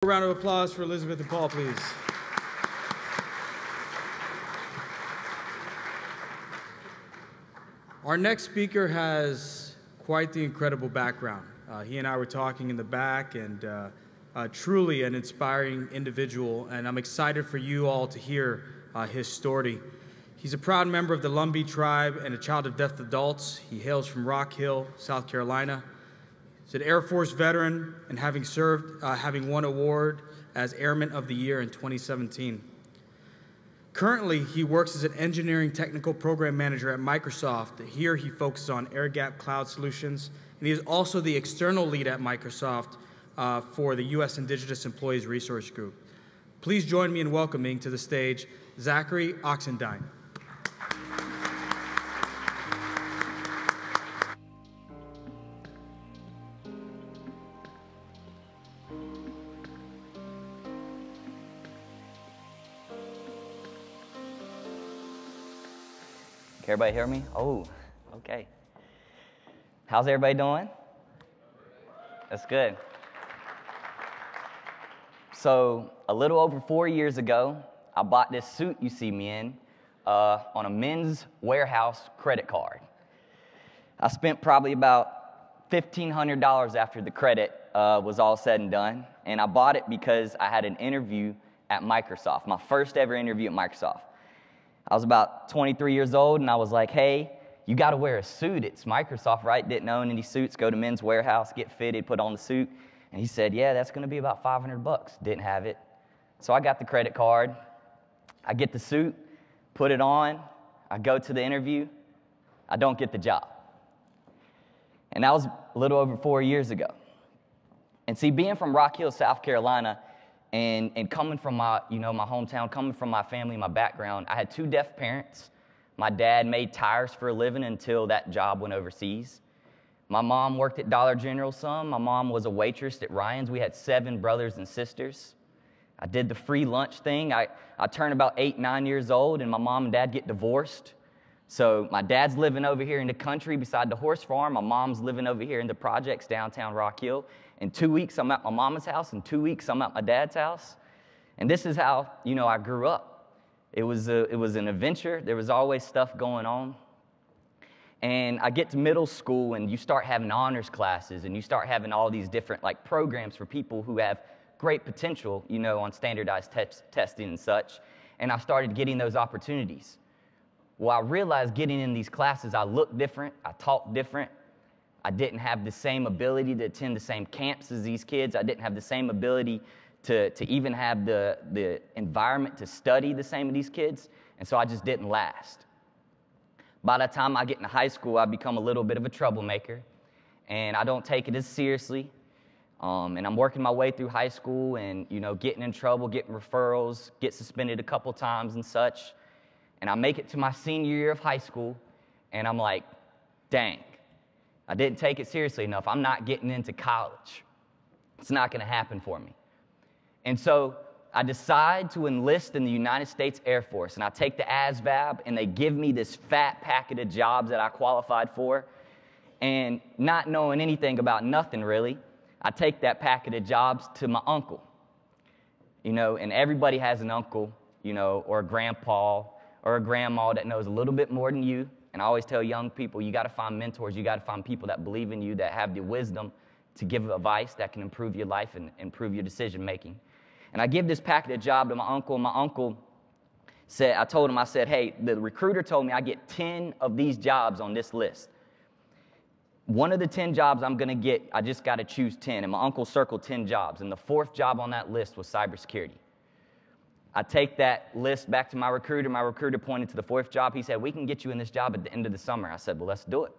A round of applause for Elizabeth and Paul, please. Our next speaker has quite the incredible background. He and I were talking in the back, and truly an inspiring individual, and I'm excited for you all to hear his story. He's a proud member of the Lumbee tribe and a child of deaf adults. He hails from Rock Hill, South Carolina. He's an Air Force veteran, and having served, having won an award as Airman of the Year in 2017. Currently, he works as an engineering technical program manager at Microsoft. Here, he focuses on air-gapped cloud solutions, and he is also the external lead at Microsoft for the U.S. Indigenous Employees Resource Group. Please join me in welcoming to the stage Zachary Oxendine. Can everybody hear me? Oh, okay. How's everybody doing? That's good. So, a little over 4 years ago, I bought this suit you see me in on a Men's Warehouse credit card. I spent probably about $1,500 after the credit was all said and done, and I bought it because I had an interview at Microsoft, my first ever interview at Microsoft. I was about 23 years old, and I was like, hey, you got to wear a suit. It's Microsoft, right? Didn't own any suits. Go to Men's Warehouse, get fitted, put on the suit. And he said, yeah, that's going to be about $500. Didn't have it. So I got the credit card. I get the suit, put it on. I go to the interview. I don't get the job. And that was a little over 4 years ago. And see, being from Rock Hill, South Carolina, and coming from my hometown, coming from my family, my background, I had two deaf parents. My dad made tires for a living until that job went overseas. My mom worked at Dollar General some. My mom was a waitress at Ryan's. We had 7 brothers and sisters. I did the free lunch thing. I turned about 8, 9 years old, and my mom and dad get divorced. So my dad's living over here in the country beside the horse farm. My mom's living over here in the projects downtown Rock Hill. In 2 weeks, I'm at my mama's house. In 2 weeks, I'm at my dad's house. And this is how, I grew up. It was an adventure. There was always stuff going on. And I get to middle school, and you start having honors classes, and you start having all these different programs for people who have great potential, on standardized testing and such. And I started getting those opportunities. Well, I realized getting in these classes, I looked different, I talked different. I didn't have the same ability to attend the same camps as these kids. I didn't have the same ability to even have the environment to study the same as these kids, and so I just didn't last. By the time I get into high school, I become a little bit of a troublemaker, and I don't take it as seriously. And I'm working my way through high school and, getting in trouble, getting referrals, get suspended a couple times and such. And I make it to my senior year of high school, and I'm like, dang. I didn't take it seriously enough. I'm not getting into college. It's not going to happen for me. And so I decide to enlist in the United States Air Force, and I take the ASVAB, and they give me this fat packet of jobs that I qualified for, and not knowing anything about nothing really, I take that packet of jobs to my uncle. And everybody has an uncle, or a grandpa, or a grandma that knows a little bit more than you. And I always tell young people, you got to find mentors. You got to find people that believe in you, that have the wisdom to give advice that can improve your life and improve your decision making. And I give this packet of job to my uncle. And my uncle said, I told him, I said, hey, the recruiter told me I get 10 of these jobs on this list. One of the 10 jobs I'm going to get, I just got to choose 10. And my uncle circled 10 jobs. And the 4th job on that list was cybersecurity. I take that list back to my recruiter. My recruiter pointed to the 4th job. He said, we can get you in this job at the end of the summer. I said, well, let's do it.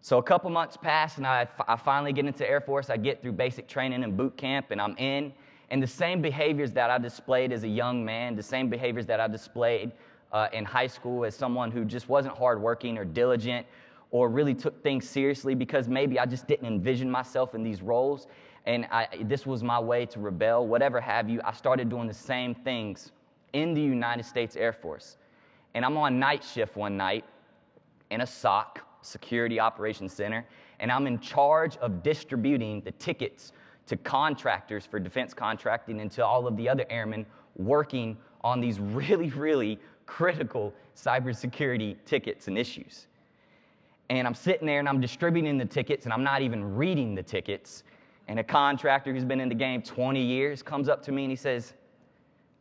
So a couple months pass, and I finally get into Air Force. I get through basic training and boot camp, and I'm in. And the same behaviors that I displayed as a young man, the same behaviors that I displayed in high school as someone who just wasn't hardworking or diligent or really took things seriously because maybe I just didn't envision myself in these roles. And this was my way to rebel, whatever have you. I started doing the same things in the United States Air Force. And I'm on night shift one night in a SOC, Security Operations Center, and I'm in charge of distributing the tickets to contractors for defense contracting and to all of the other airmen working on these really, really critical cybersecurity tickets and issues. And I'm sitting there and I'm distributing the tickets and I'm not even reading the tickets. And a contractor who's been in the game 20 years comes up to me and he says,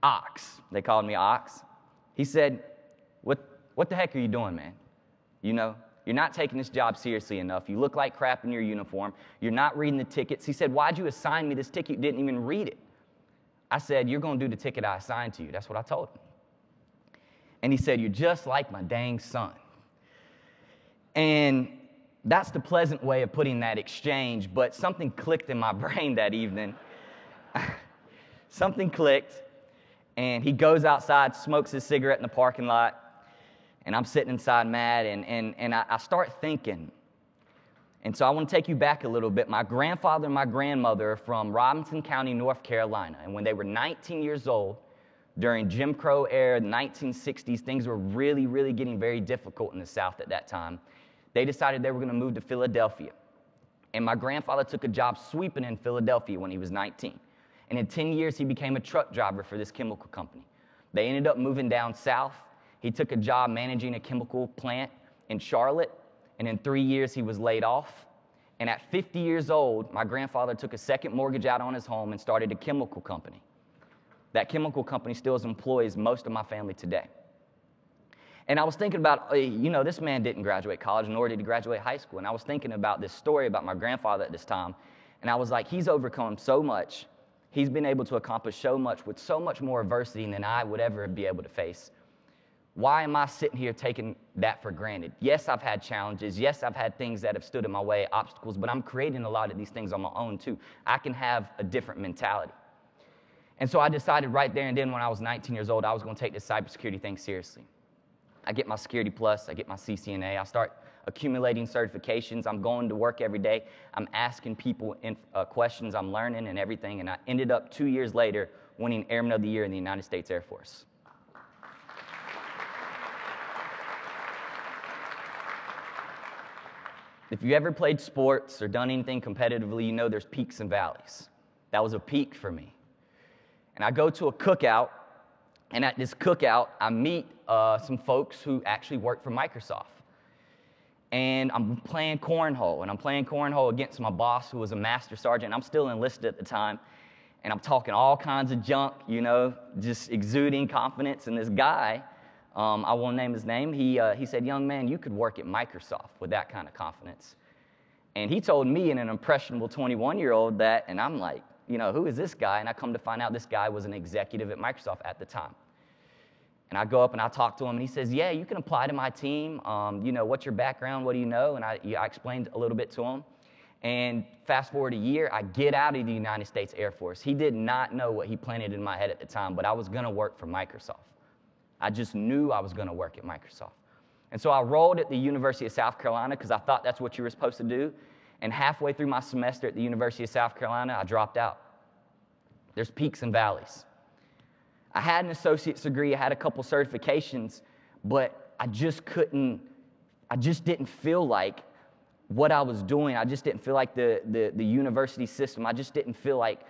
Ox, they called me Ox. He said, what the heck are you doing, man? You know, you're not taking this job seriously enough. You look like crap in your uniform. You're not reading the tickets. He said, why'd you assign me this ticket? You didn't even read it. I said, you're going to do the ticket I assigned to you. That's what I told him. And he said, you're just like my dang son. And that's the pleasant way of putting that exchange, but something clicked in my brain that evening. Something clicked, and he goes outside, smokes his cigarette in the parking lot, and I'm sitting inside mad, and I start thinking. And so I want to take you back a little bit. My grandfather and my grandmother are from Robinson County, North Carolina, and when they were 19 years old, during Jim Crow era, the 1960s, things were really, really getting very difficult in the South at that time. They decided they were going to move to Philadelphia. And my grandfather took a job sweeping in Philadelphia when he was 19. And in 10 years, he became a truck driver for this chemical company. They ended up moving down south. He took a job managing a chemical plant in Charlotte. And in 3 years, he was laid off. And at 50 years old, my grandfather took a second mortgage out on his home and started a chemical company. That chemical company still employs most of my family today. And I was thinking about, you know, this man didn't graduate college, nor did he graduate high school. And I was thinking about this story about my grandfather at this time. And I was like, he's overcome so much. He's been able to accomplish so much with so much more adversity than I would ever be able to face. Why am I sitting here taking that for granted? Yes, I've had challenges. Yes, I've had things that have stood in my way, obstacles, but I'm creating a lot of these things on my own too. I can have a different mentality. And so I decided right there and then when I was 19 years old, I was going to take this cybersecurity thing seriously. I get my Security Plus, I get my CCNA, I start accumulating certifications, I'm going to work every day, I'm asking people questions, I'm learning and everything, and I ended up 2 years later winning Airman of the Year in the United States Air Force. If you ever played sports or done anything competitively, you know there's peaks and valleys. That was a peak for me. And I go to a cookout, and at this cookout, I meet some folks who actually work for Microsoft. And I'm playing cornhole, against my boss, who was a master sergeant. I'm still enlisted at the time, and I'm talking all kinds of junk, you know, just exuding confidence. And this guy, I won't name his name, he said, young man, you could work at Microsoft with that kind of confidence. And he told me, in an impressionable 21-year-old, that, and I'm like, you know, who is this guy? And I come to find out this guy was an executive at Microsoft at the time. And I go up and I talk to him, and he says, yeah, you can apply to my team. You know, what's your background? What do you know? And I explained a little bit to him. And fast forward a year, I get out of the United States Air Force. He did not know what he planted in my head at the time, but I was going to work for Microsoft. I just knew I was going to work at Microsoft. And so I rolled at the University of South Carolina because I thought that's what you were supposed to do. And halfway through my semester at the University of South Carolina, I dropped out. There's peaks and valleys. I had an associate's degree, I had a couple certifications, but I just didn't feel like what I was doing. I just didn't feel like the university system. I just didn't feel like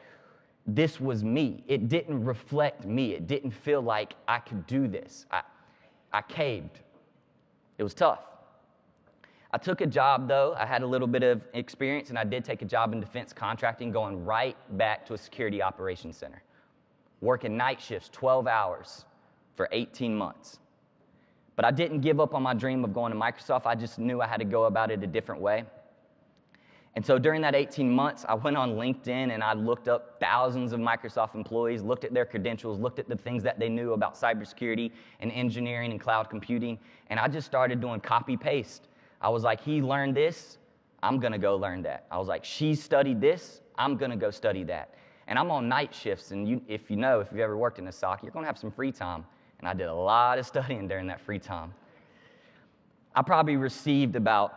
this was me. It didn't reflect me. It didn't feel like I could do this. I caved. It was tough. I took a job, though. I had a little bit of experience, and I did take a job in defense contracting, going right back to a security operations center, working night shifts, 12 hours for 18 months. But I didn't give up on my dream of going to Microsoft. I just knew I had to go about it a different way. And so during that 18 months, I went on LinkedIn and I looked up thousands of Microsoft employees, looked at their credentials, looked at the things that they knew about cybersecurity and engineering and cloud computing, and I just started doing copy-paste. I was like, he learned this, I'm going to go learn that. I was like, she studied this, I'm going to go study that. And I'm on night shifts, and if you've ever worked in a SOC, you're going to have some free time. And I did a lot of studying during that free time. I probably received about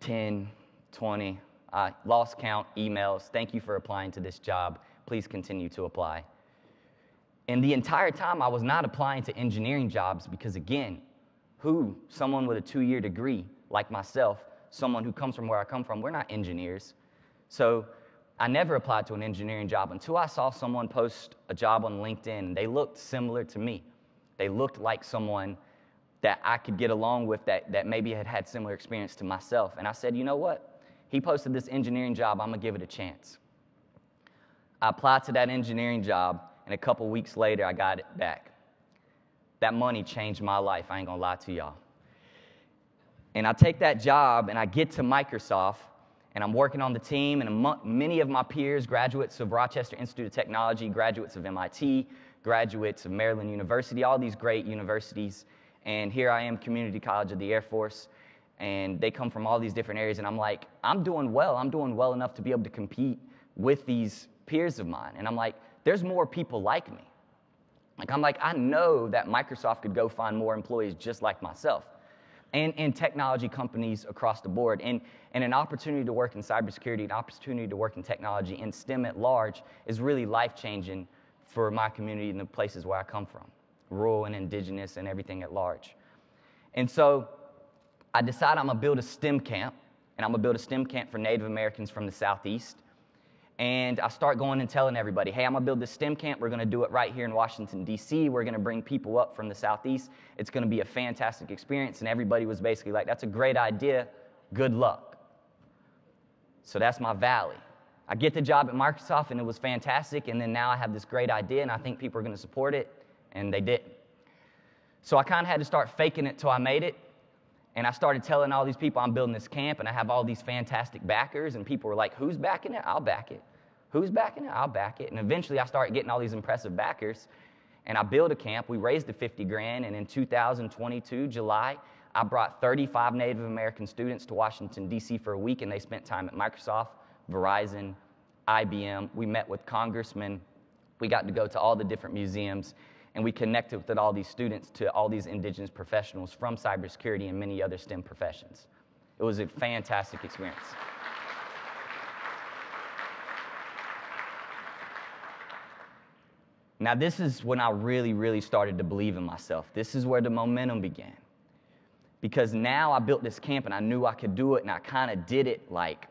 10, 20, I lost count, emails. Thank you for applying to this job. Please continue to apply. And the entire time, I was not applying to engineering jobs because, again, someone with a 2-year degree like myself, someone who comes from where I come from, we're not engineers. So I never applied to an engineering job until I saw someone post a job on LinkedIn. They looked similar to me. They looked like someone that I could get along with that maybe had had similar experience to myself. And I said, you know what? He posted this engineering job. I'm going to give it a chance. I applied to that engineering job, and a couple weeks later, I got it back. That money changed my life. I ain't going to lie to y'all. And I take that job, and I get to Microsoft, and I'm working on the team, and many of my peers, graduates of Rochester Institute of Technology, graduates of MIT, graduates of Maryland University, all these great universities, and here I am, Community College of the Air Force, and they come from all these different areas, and I'm like, I'm doing well enough to be able to compete with these peers of mine, and I'm like, there's more people like me. I know that Microsoft could go find more employees just like myself, and technology companies across the board, and an opportunity to work in cybersecurity, an opportunity to work in technology, and STEM at large is really life-changing for my community and the places where I come from, rural and indigenous and everything at large. And so I decided I'm going to build a STEM camp, and I'm going to build a STEM camp for Native Americans from the Southeast. And I start going and telling everybody, hey, I'm going to build this STEM camp. We're going to do it right here in Washington, D.C. We're going to bring people up from the Southeast. It's going to be a fantastic experience. And everybody was basically like, that's a great idea. Good luck. So that's my valley. I get the job at Microsoft, and it was fantastic. And then now I have this great idea, and I think people are going to support it. And they didn't. So I kind of had to start faking it till I made it. And I started telling all these people I'm building this camp, and I have all these fantastic backers, and people were like, who's backing it? I'll back it. Who's backing it? I'll back it. And eventually I started getting all these impressive backers, and I built a camp. We raised the $50,000, and in 2022, July, I brought 35 Native American students to Washington, D.C. for a week, and they spent time at Microsoft, Verizon, IBM. We met with congressmen. We got to go to all the different museums, and we connected with all these students to all these indigenous professionals from cybersecurity and many other STEM professions. It was a fantastic experience. Now, this is when I really, really started to believe in myself. This is where the momentum began. Because now I built this camp, and I knew I could do it, and I kind of did it like,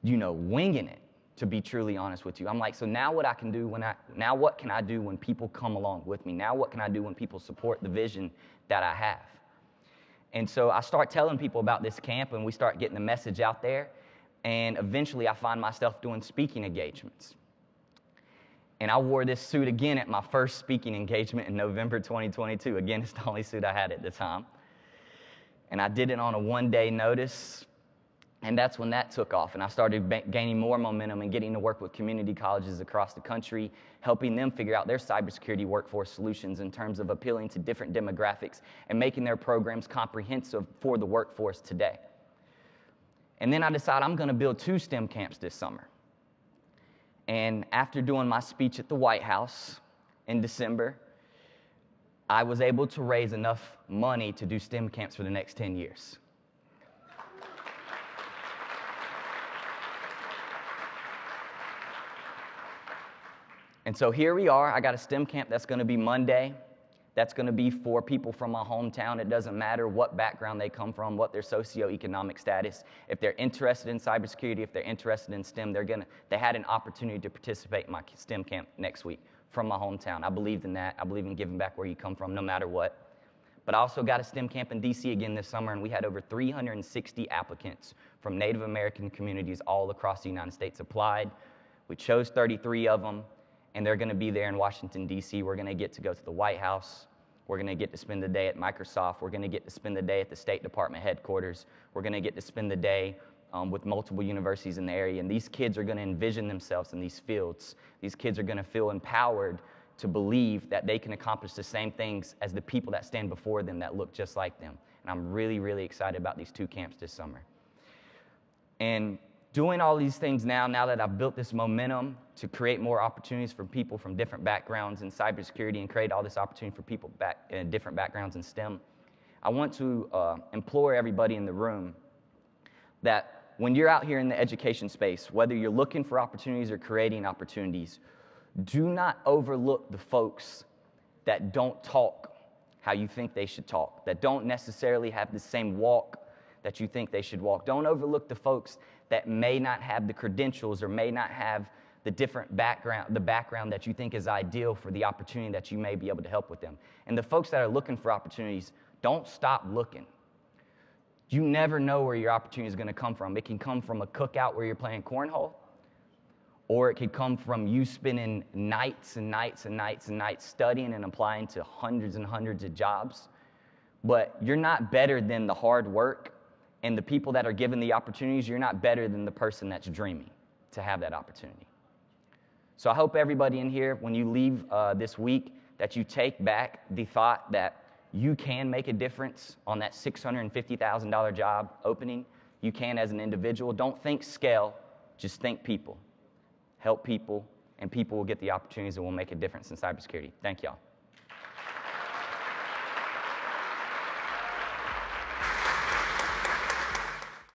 winging it. To be truly honest with you. I'm like, so now what I can do now what can I do when people come along with me? Now what can I do when people support the vision that I have? And so I start telling people about this camp, and we start getting the message out there, and eventually I find myself doing speaking engagements. And I wore this suit again at my first speaking engagement in November 2022. Again, it's the only suit I had at the time. And I did it on a one-day notice. And that's when that took off, and I started gaining more momentum and getting to work with community colleges across the country, helping them figure out their cybersecurity workforce solutions in terms of appealing to different demographics and making their programs comprehensive for the workforce today. And then I decided I'm going to build 2 STEM camps this summer. And after doing my speech at the White House in December, I was able to raise enough money to do STEM camps for the next 10 years. And so here we are. I got a STEM camp that's going to be Monday. That's going to be for people from my hometown. It doesn't matter what background they come from, what their socioeconomic status. If they're interested in cybersecurity, if they're interested in STEM, they had an opportunity to participate in my STEM camp next week from my hometown. I believed in that. I believe in giving back where you come from, no matter what. But I also got a STEM camp in D.C. again this summer, and we had over 360 applicants from Native American communities all across the United States applied. We chose 33 of them. And they're going to be there in Washington, D.C. We're going to get to go to the White House. We're going to get to spend the day at Microsoft. We're going to get to spend the day at the State Department headquarters. We're going to get to spend the day with multiple universities in the area. And these kids are going to envision themselves in these fields. These kids are going to feel empowered to believe that they can accomplish the same things as the people that stand before them that look just like them. And I'm really, really excited about these 2 camps this summer. And doing all these things now that I've built this momentum to create more opportunities for people from different backgrounds in cybersecurity and create all this opportunity for people in different backgrounds in STEM, I want to implore everybody in the room that when you're out here in the education space, whether you're looking for opportunities or creating opportunities, do not overlook the folks that don't talk how you think they should talk, that don't necessarily have the same walk that you think they should walk. Don't overlook the folks that may not have the credentials or may not have the different background, the background that you think is ideal for the opportunity that you may be able to help with them. And the folks that are looking for opportunities, don't stop looking. You never know where your opportunity is going to come from. It can come from a cookout where you're playing cornhole, or it could come from you spending nights and nights and nights and nights studying and applying to hundreds and hundreds of jobs. But you're not better than the hard work and the people that are given the opportunities. You're not better than the person that's dreaming to have that opportunity. So I hope everybody in here, when you leave this week, that you take back the thought that you can make a difference on that $650,000 job opening. You can as an individual. Don't think scale, just think people. Help people, and people will get the opportunities and will make a difference in cybersecurity. Thank y'all.